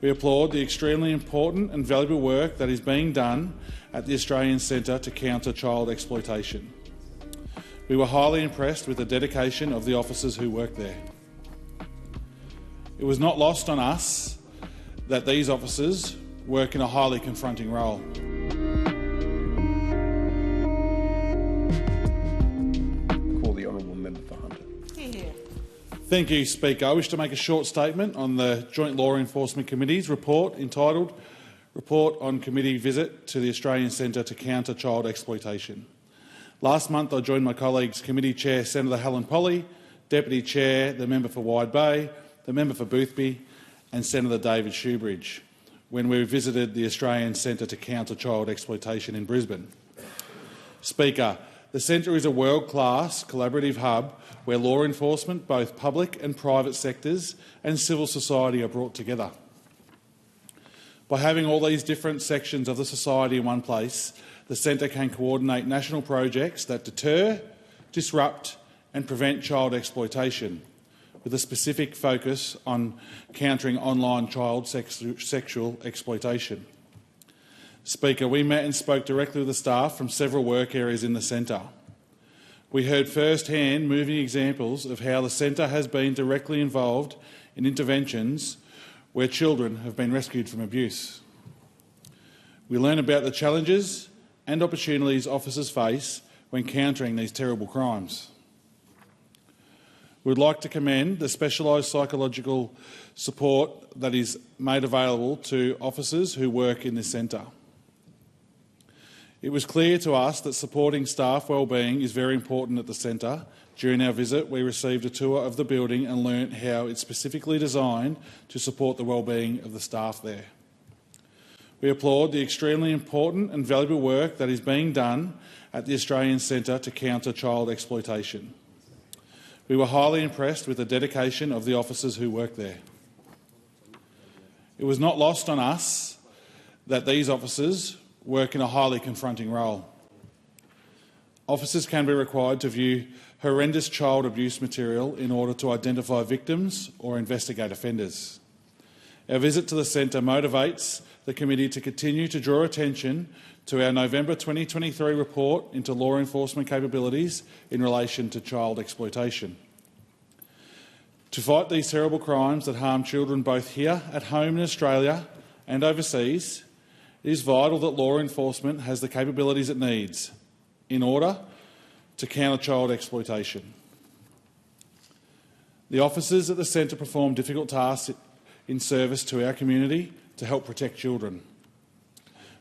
We applaud the extremely important and valuable work that is being done at the Australian Centre to Counter Child Exploitation. We were highly impressed with the dedication of the officers who work there. It was not lost on us that these officers work in a highly confronting role. Thank you, Speaker. I wish to make a short statement on the Joint Law Enforcement Committee's report entitled Report on Committee Visit to the Australian Centre to Counter Child Exploitation. Last month I joined my colleagues Committee Chair Senator Helen Polley, Deputy Chair the Member for Wide Bay, the Member for Boothby and Senator David Shoebridge when we visited the Australian Centre to Counter Child Exploitation in Brisbane. Speaker, the centre is a world-class collaborative hub where law enforcement, both public and private sectors, and civil society are brought together. By having all these different sections of the society in one place, the centre can coordinate national projects that deter, disrupt and prevent child exploitation, with a specific focus on countering online child sexual exploitation. Speaker, we met and spoke directly with the staff from several work areas in the centre. We heard first-hand moving examples of how the centre has been directly involved in interventions where children have been rescued from abuse. We learn about the challenges and opportunities officers face when countering these terrible crimes. We'd like to commend the specialised psychological support that is made available to officers who work in this centre. It was clear to us that supporting staff wellbeing is very important at the centre. During our visit, we received a tour of the building and learnt how it's specifically designed to support the wellbeing of the staff there. We applaud the extremely important and valuable work that is being done at the Australian Centre to Counter Child Exploitation. We were highly impressed with the dedication of the officers who work there. It was not lost on us that these officers work in a highly confronting role. Officers can be required to view horrendous child abuse material in order to identify victims or investigate offenders. Our visit to the centre motivates the committee to continue to draw attention to our November 2023 report into law enforcement capabilities in relation to child exploitation. To fight these terrible crimes that harm children both here at home in Australia and overseas, it is vital that law enforcement has the capabilities it needs in order to counter child exploitation. The officers at the centre perform difficult tasks in service to our community to help protect children.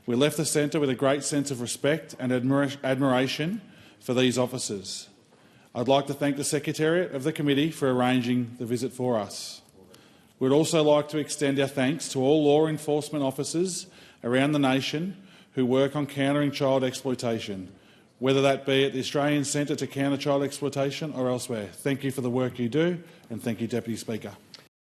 We left the centre with a great sense of respect and admiration for these officers. I'd like to thank the Secretariat of the committee for arranging the visit for us. We'd also like to extend our thanks to all law enforcement officers around the nation who work on countering child exploitation, whether that be at the Australian Centre to Counter Child Exploitation or elsewhere. Thank you for the work you do, and thank you, Deputy Speaker.